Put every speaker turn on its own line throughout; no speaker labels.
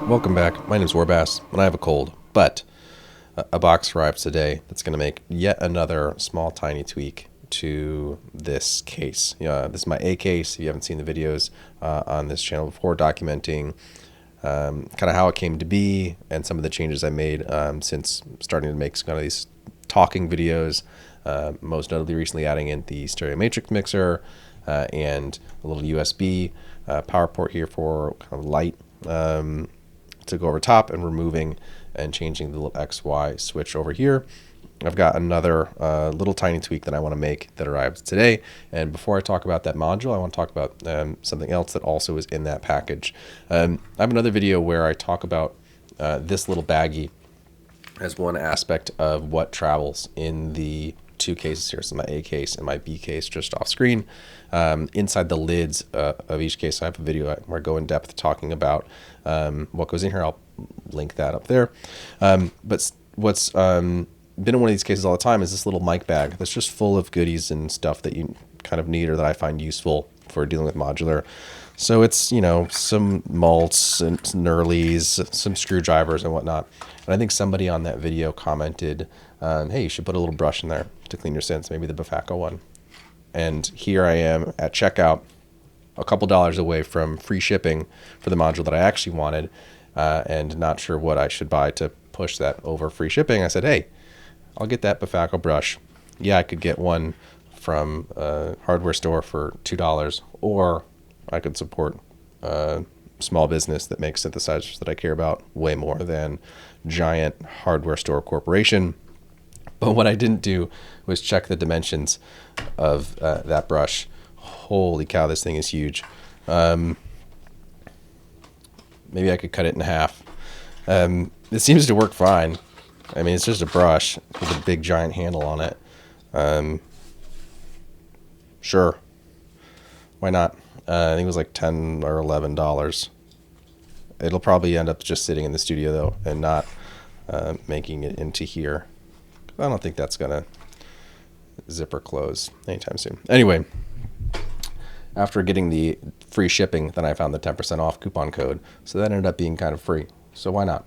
Welcome back. My name is Warbass, and I have a cold, but a box arrived today that's going to make yet another small, tiny tweak to this case. This is my A case. If you haven't seen the videos on this channel before, documenting kind of how it came to be and some of the changes I made since starting to make kind of these talking videos, most notably recently adding in the stereo matrix mixer and a little USB power port here for kind of light to go over top, and removing and changing the little XY switch over here. I've got another little tiny tweak that I want to make that arrived today. And before I talk about that module, I want to talk about something else that also is in that package. I have another video where I talk about this little baggie as one aspect of what travels in the two cases here. So my A case and my B case just off screen. Inside the lids of each case, I have a video where I go in depth talking about what goes in here. I'll link that up there. But what's been in one of these cases all the time is this little mic bag that's just full of goodies and stuff that you kind of need or that I find useful for dealing with modular. So it's, you know, some mults and some knurlies, some screwdrivers and whatnot. And I think somebody on that video commented, hey, you should put a little brush in there to clean your synths, maybe the Bafacco one. And here I am at checkout, a couple dollars away from free shipping for the module that I actually wanted, and not sure what I should buy to push that over free shipping. I said, hey, I'll get that Bafacco brush. Yeah, I could get one from a hardware store for $2, or I could support a small business that makes synthesizers that I care about way more than giant hardware store corporation. But what I didn't do was check the dimensions of that brush. Holy cow, this thing is huge. Maybe I could cut it in half. It seems to work fine. I mean, it's just a brush with a big giant handle on it. Sure. Why not? I think it was like $10 or $11. It'll probably end up just sitting in the studio though, and not making it into here. I don't think that's gonna zipper close anytime soon. Anyway, after getting the free shipping, then I found the 10% off coupon code. So that ended up being kind of free. So why not?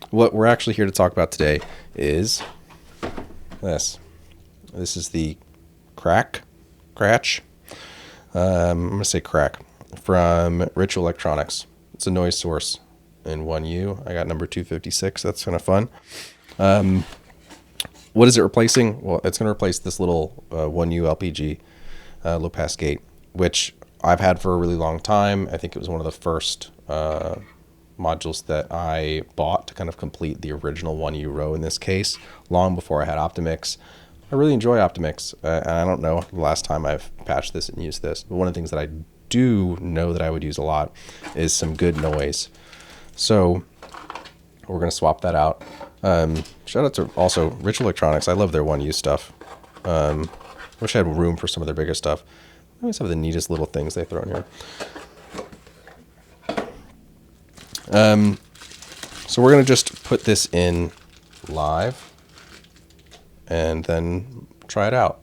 What we're actually here to talk about today is this. This is the Krach. I'm going to say Krach from Ritual Electronics. It's a noise source in 1U. I got number 256. That's kind of fun. What is it replacing? Well, it's going to replace this little 1U LPG low pass gate, which I've had for a really long time. I think it was one of the first modules that I bought to kind of complete the original 1U row in this case, long before I had Optimix. I really enjoy Optimix, and I don't know the last time I've patched this and used this, but one of the things that I do know that I would use a lot is some good noise. So we're going to swap that out. Shout out to also Ritual Electronics. I love their 1U stuff. Wish I had room for some of their bigger stuff. They always have the neatest little things they throw in here. So we're going to just put this in live and then try it out.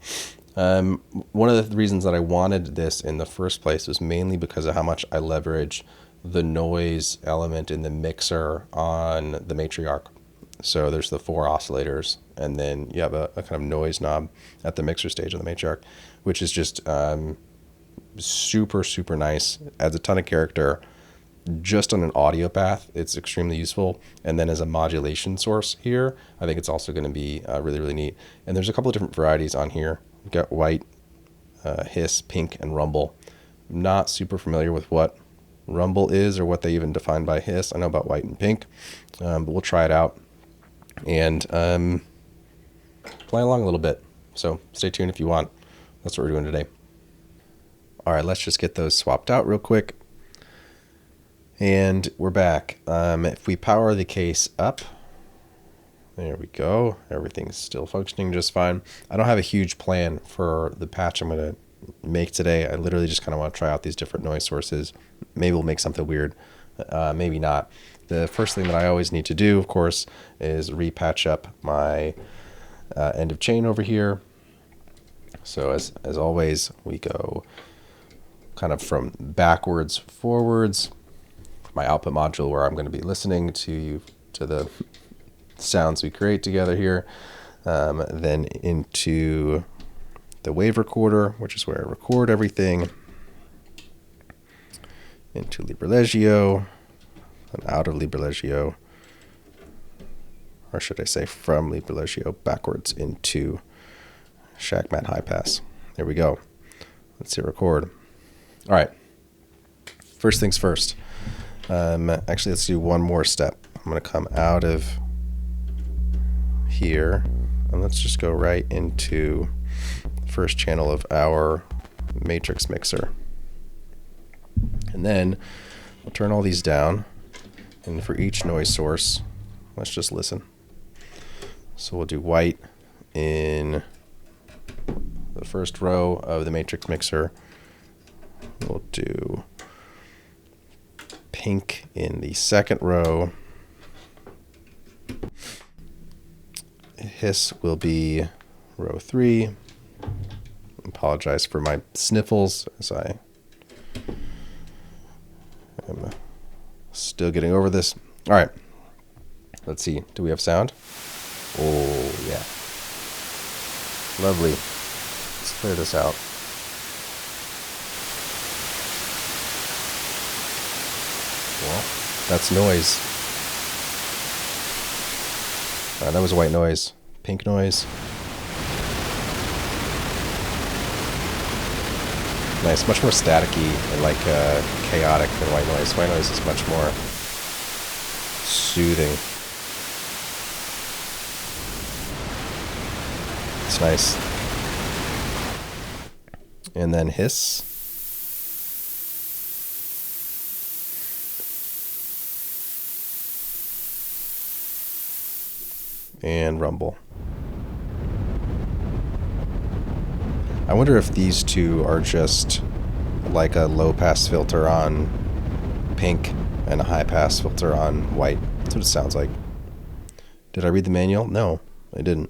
One of the reasons that I wanted this in the first place was mainly because of how much I leverage the noise element in the mixer on the matriarch. So there's the 4 oscillators, and then you have a kind of noise knob at the mixer stage of the matriarch, which is just super, super nice. Adds a ton of character. Just on an audio path, it's extremely useful. And then as a modulation source here, I think it's also going to be really, really neat. And there's a couple of different varieties on here. We've got white, hiss, pink, and rumble. I'm not super familiar with what rumble is or what they even define by hiss. I know about white and pink, but we'll try it out and play along a little bit. So stay tuned if you want. That's what we're doing today. All right, let's just get those swapped out real quick. And we're back. If we power the case up, there we go. Everything's still functioning just fine. I don't have a huge plan for the patch I'm going to make today. I literally just kind of want to try out these different noise sources. Maybe we'll make something weird. Maybe not. The first thing that I always need to do, of course, is repatch up my end of chain over here. So as always, we go kind of from backwards forwards. My output module where I'm going to be listening to the sounds we create together here, then into the wave recorder, which is where I record everything, into Liberlegio, and out of Liberlegio, or should I say from Liberlegio backwards into Shackmat High Pass. There we go. Let's hit record. All right. First things first. Actually, let's do one more step. I'm going to come out of here, and let's just go right into the first channel of our matrix mixer. And then we'll turn all these down, and for each noise source, let's just listen. So we'll do white in the first row of the matrix mixer. We'll do pink in the second row. Hiss will be row 3. Apologize for my sniffles as I am still getting over this. All right, let's see. Do we have sound? Oh, yeah. Lovely. Let's clear this out. Well, that's noise. That was white noise. Pink noise. Nice, much more staticky and like chaotic than white noise. White noise is much more soothing. It's nice. And then hiss. And rumble. I wonder if these two are just like a low pass filter on pink and a high pass filter on white. That's what it sounds like. Did I read the manual? No, I didn't.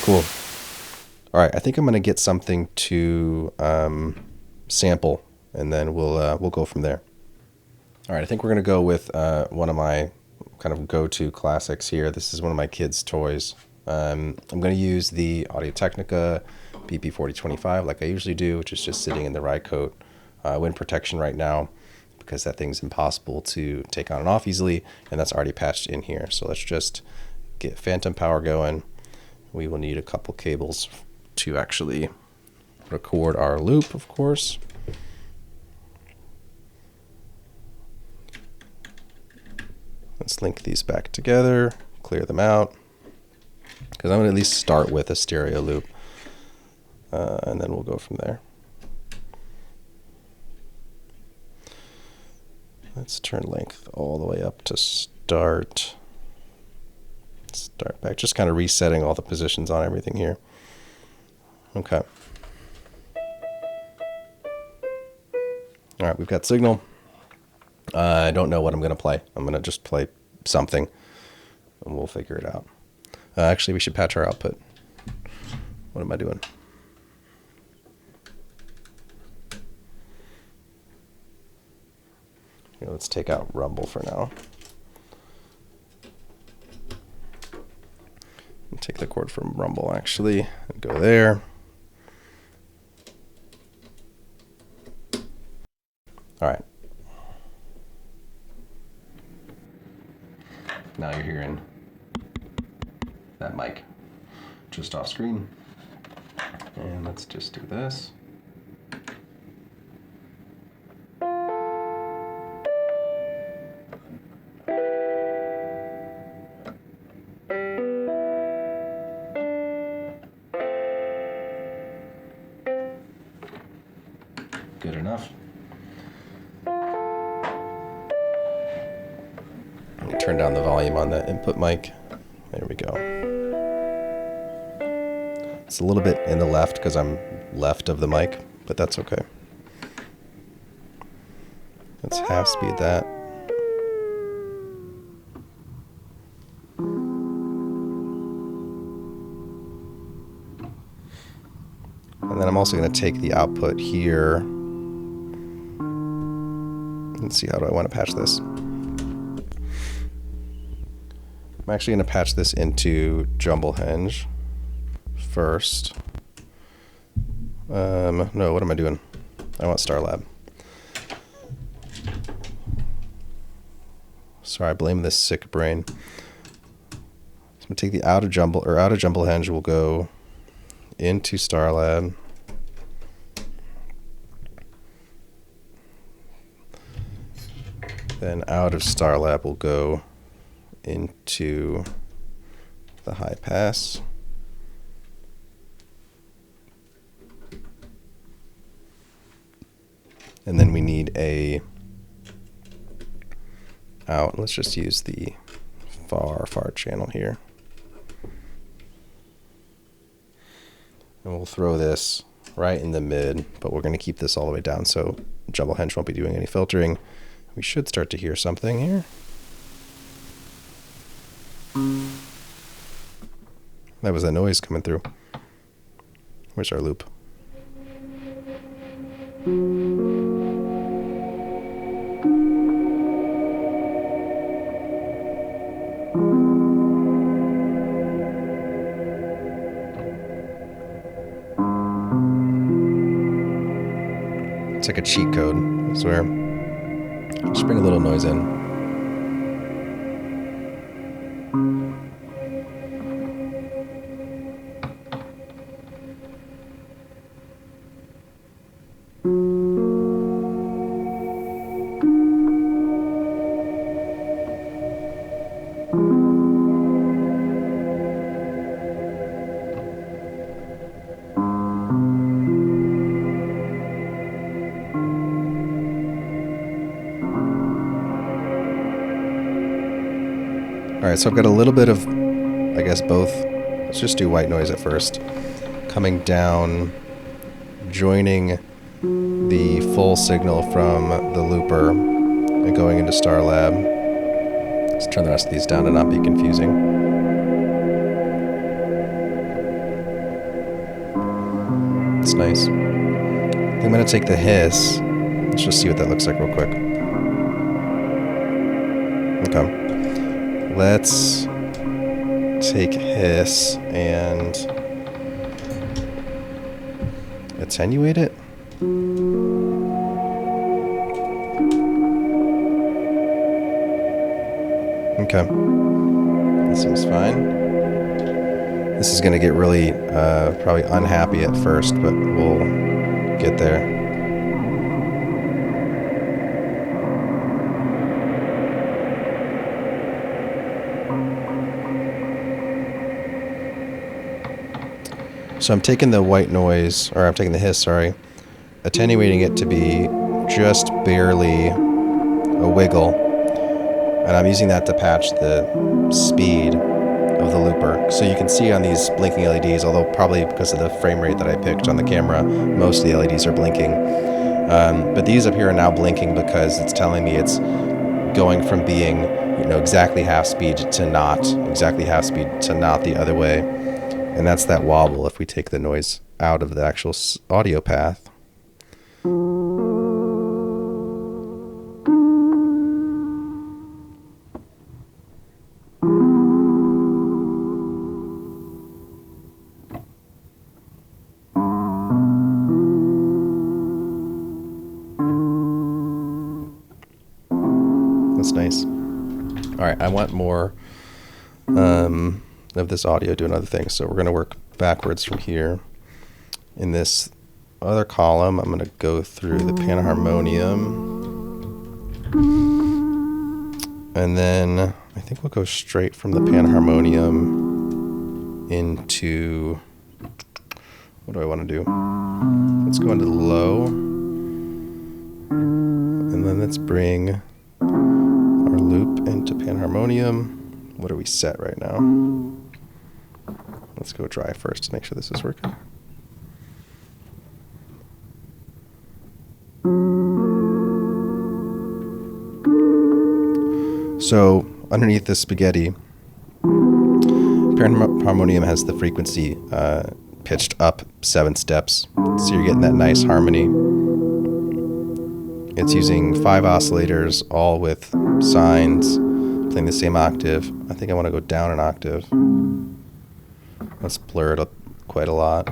Cool. All right, I think I'm going to get something to sample, and then we'll go from there. All right, I think we're going to go with one of my kind of go-to classics here. This is one of my kids' toys. I'm going to use the Audio-Technica BP4025 like I usually do, which is just sitting in the ride coat. Wind protection right now because that thing's impossible to take on and off easily, and that's already patched in here. So let's just get phantom power going. We will need a couple cables to actually record our loop, of course. Let's link these back together, clear them out, because I'm going to at least start with a stereo loop, and then we'll go from there. Let's turn length all the way up to start. Start back, just kind of resetting all the positions on everything here. Okay. All right, we've got signal. I don't know what I'm going to play. I'm going to just play something, and we'll figure it out. Actually, we should patch our output. What am I doing? Here, let's take out rumble for now. And take the chord from rumble, actually, and go there. All right. Now you're hearing that mic just off screen. And let's just do this. good enough. Let me turn down the volume on the input mic. There we go. It's a little bit in the left because I'm left of the mic, but that's okay. Let's half speed that. And then I'm also going to take the output here. Let's see, how do I want to patch this? I'm actually going to patch this into Jumble Henge first. No, what am I doing? I want Starlab. Sorry, I blame this sick brain. So I'm going to take the out of Jumble Henge will go into Starlab. Then out of Starlab will go into the high pass. And then we need a out. Let's just use the far channel here. And we'll throw this right in the mid, but we're going to keep this all the way down so Jumble Henge won't be doing any filtering. We should start to hear something here. That was that noise coming through. Where's our loop? It's like a cheat code, I swear. Just bring a little noise in. Alright, so I've got a little bit of, I guess, both. Let's just do white noise at first. Coming down, joining the full signal from the looper and going into Starlab. Let's turn the rest of these down to not be confusing. It's nice. I think I'm going to take the hiss. Let's just see what that looks like real quick. Okay. Let's take hiss and attenuate it. Okay. That seems fine. This is going to get really probably unhappy at first, but we'll get there. So I'm taking the white noise, or I'm taking the hiss, sorry, attenuating it to be just barely a wiggle, and I'm using that to patch the speed of the looper. So you can see on these blinking LEDs, although probably because of the frame rate that I picked on the camera, most of the LEDs are blinking. But these up here are now blinking because it's telling me it's going from being, exactly half speed to not the other way. And that's that wobble if we take the noise out of the actual audio path. That's nice. All right, I want more of this audio doing other things, so we're going to work backwards from here. In this other column, I'm going to go through the Panharmonium, and then I think we'll go straight from the Panharmonium into, what do I want to do? Let's go into the low. And then let's bring our loop into Panharmonium. What are we set right now? Let's go dry first to make sure this is working. So underneath this spaghetti, Panharmonium has the frequency pitched up 7 steps, so you're getting that nice harmony. It's using 5 oscillators, all with sines, playing the same octave. I think I want to go down an octave. Let's blur it up quite a lot.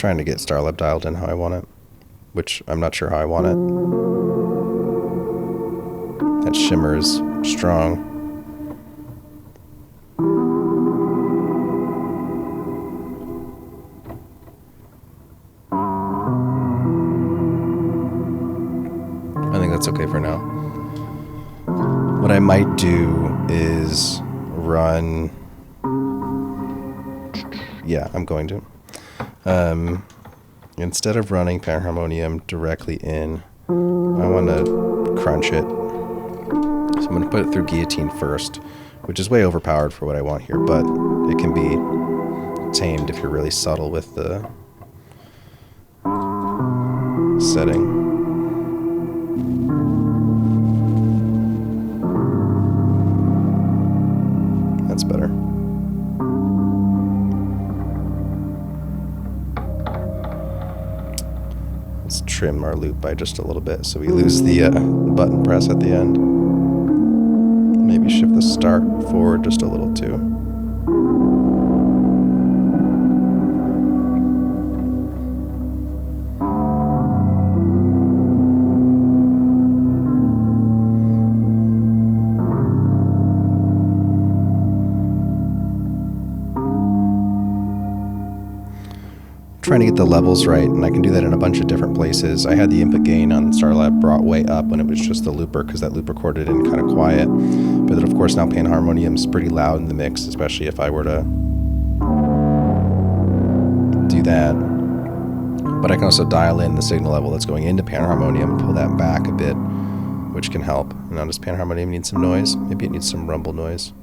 Trying to get Starlab dialed in how I want it, which I'm not sure how I want it. That shimmer is strong. I think that's okay for now. What I might do is run... Yeah, I'm going to. Instead of running Panharmonium directly in, I want to crunch it. So I'm going to put it through Guillotine first, which is way overpowered for what I want here, but it can be tamed if you're really subtle with the setting. That's better. Trim our loop by just a little bit so we lose the button press at the end. Maybe shift the start forward just a little too. Trying to get the levels right, and I can do that in a bunch of different places. I had the input gain on Starlab brought way up when it was just the looper, because that loop recorded in kind of quiet. But then of course now Panharmonium is pretty loud in the mix, especially if I were to do that. But I can also dial in the signal level that's going into Panharmonium and pull that back a bit, which can help. And now does Panharmonium need some noise? Maybe it needs some rumble noise.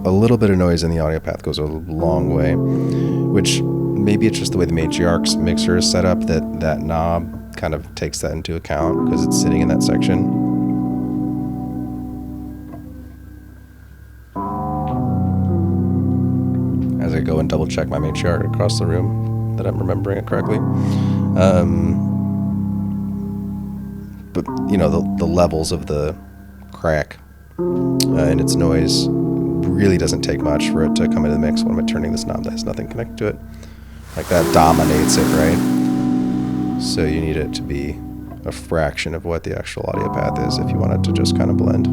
A little bit of noise in the audio path goes a long way, which maybe it's just the way the Matriarch's mixer is set up that knob kind of takes that into account because it's sitting in that section. As I go and double check my Matriarch across the room that I'm remembering it correctly. But you know, the levels of the Krach and its noise really doesn't take much for it to come into the mix when I'm turning this knob that has nothing connected to it. Like that dominates it, right? So you need it to be a fraction of what the actual audio path is if you want it to just kind of blend.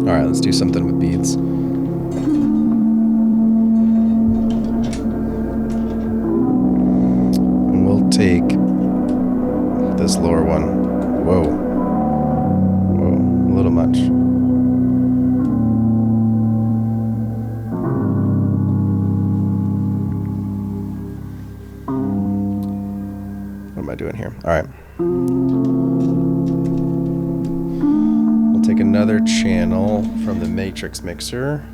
All right, let's do something with beats. here. All right. We'll take another channel from the matrix mixer.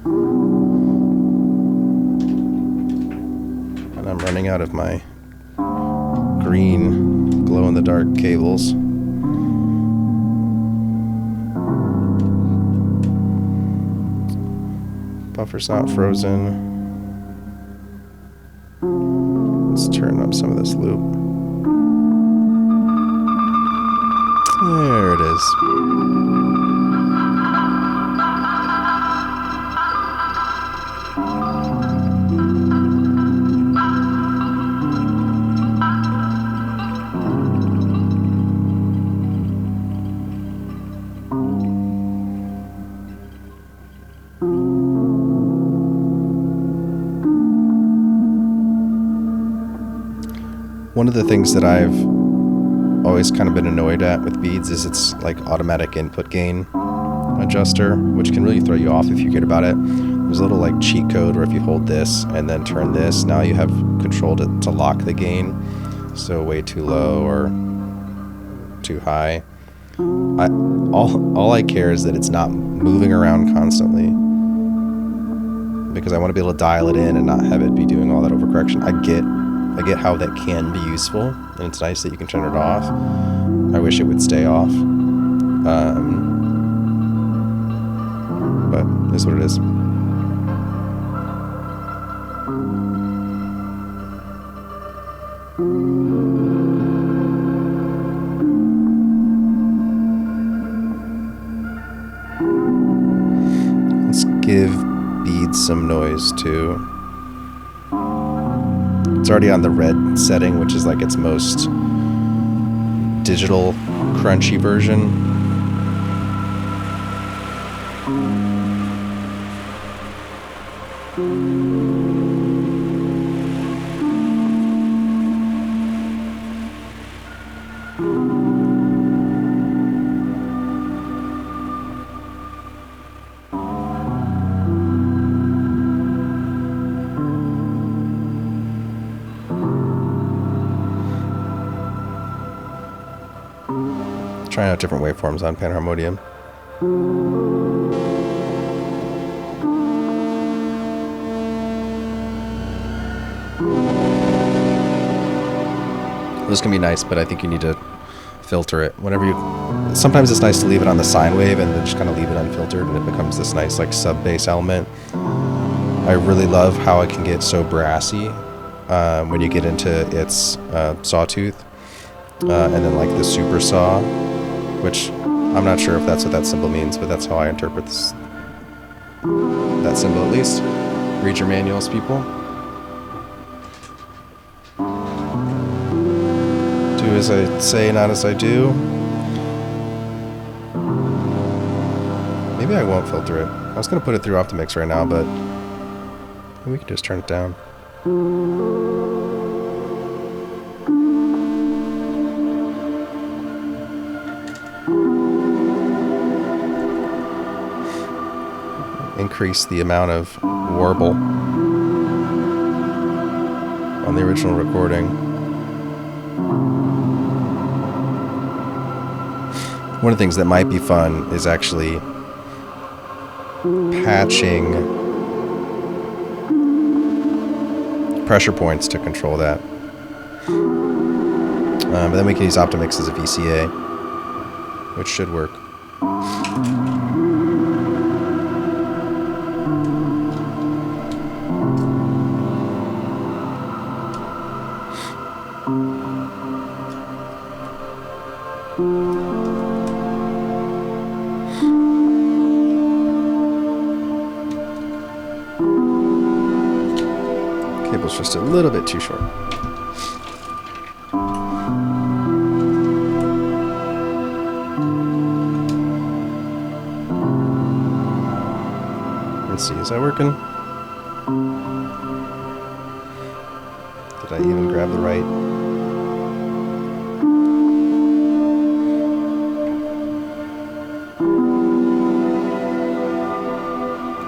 And I'm running out of my green glow-in-the-dark cables. Buffer's not frozen. Let's turn up some of this loop. There it is. One of the things that I've always kind of been annoyed at with beads is it's like automatic input gain adjuster, which can really throw you off if you forget about it. There's a little like cheat code where if you hold this and then turn this, now you have control to lock the gain. So way too low or too high. All I care is that it's not moving around constantly, because I want to be able to dial it in and not have it be doing all that overcorrection. I get how that can be useful, and it's nice that you can turn it off. I wish it would stay off. But it is what it is. Let's give beads some noise too. It's already on the red setting, which is like its most digital, crunchy version. Trying out different waveforms on Panharmonium. This can be nice, but I think you need to filter it. Sometimes it's nice to leave it on the sine wave and then just kind of leave it unfiltered, and it becomes this nice like sub bass element. I really love how it can get so brassy when you get into its sawtooth, and then like the super saw, which I'm not sure if that's what that symbol means, but that's how I interpret this, that symbol at least. Read your manuals, people. Do as I say, not as I do. Maybe I won't filter it. I was going to put it through Optimix right now, but maybe we can just turn it down. Increase the amount of warble on the original recording. One of the things that might be fun is actually patching pressure points to control that. But then we can use Optimix as a VCA, which should work. Cable's just a little bit too short. Let's see, is that working? Did I even grab the right?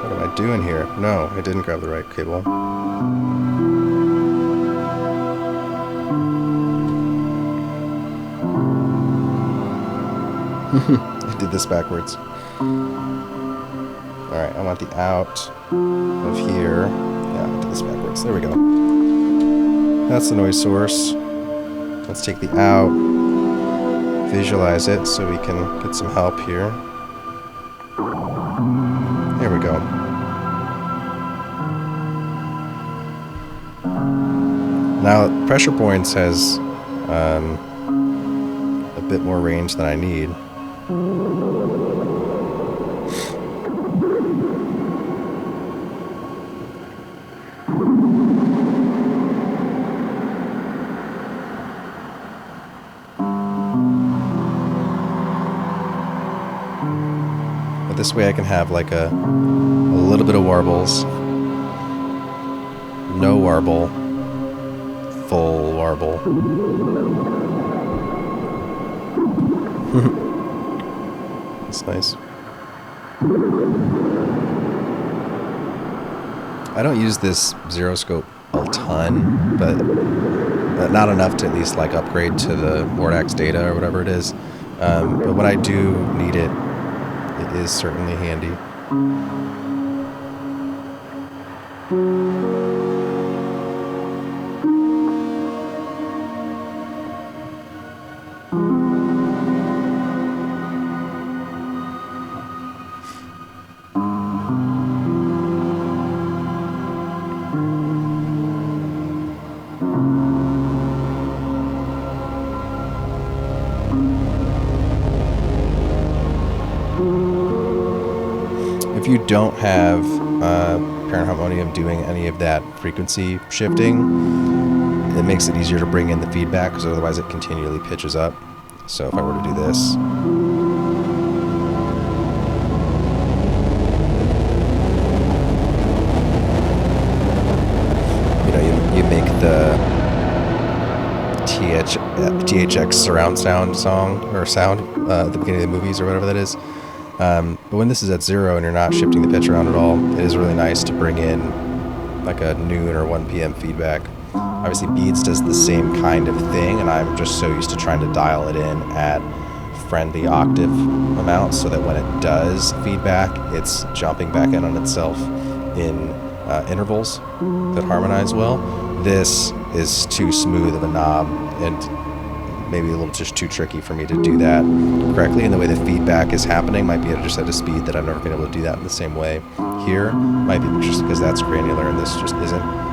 What am I doing here? No, I didn't grab the right cable. I did this backwards. Alright, I want the out of here. Yeah, I did this backwards. There we go. That's the noise source. Let's take the out, visualize it so we can get some help here. There we go. Now, pressure points has a bit more range than I need. But this way I can have like a little bit of warbles, no warble, full warble. That's nice. I don't use this zero scope a ton, but not enough to at least like upgrade to the Mordax data or whatever it is. But when I do need it, it is certainly handy. If you don't have Panharmonium doing any of that frequency shifting, it makes it easier to bring in the feedback, because otherwise it continually pitches up. So if I were to do this, you make the THX surround sound song or sound at the beginning of the movies or whatever that is. But when this is at 0 and you're not shifting the pitch around at all, it is really nice to bring in like a noon or 1 p.m. feedback. Obviously Beats does the same kind of thing, and I'm just so used to trying to dial it in at friendly octave amounts so that when it does feedback, it's jumping back in on itself in intervals that harmonize well. This is too smooth of a knob and maybe a little just too tricky for me to do that correctly, and the way the feedback is happening might be just at a speed that I've never been able to do that in the same way. Here might be just because that's granular and this just isn't.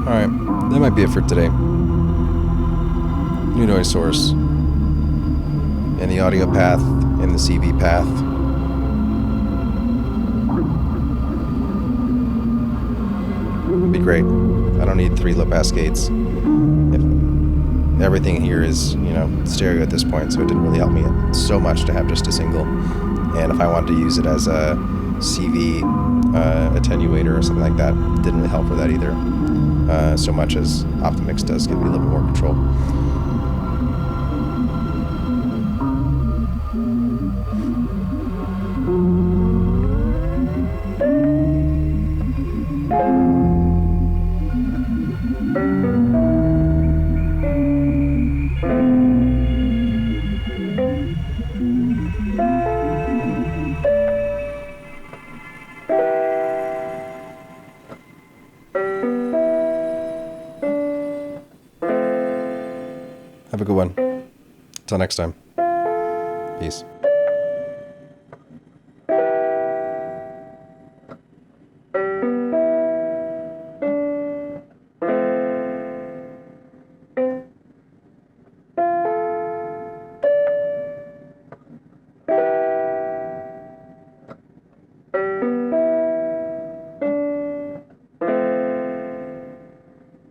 Alright, that might be it for today. New noise source. And the audio path and the CV path. It'd be great. I don't need 3 low pass gates. Everything here is, stereo at this point, so it didn't really help me so much to have just a single. And if I wanted to use it as a CV attenuator or something like that, it didn't really help for that either. So much as Optimix does give me a little bit more control. Have a good one. Until next time. Peace.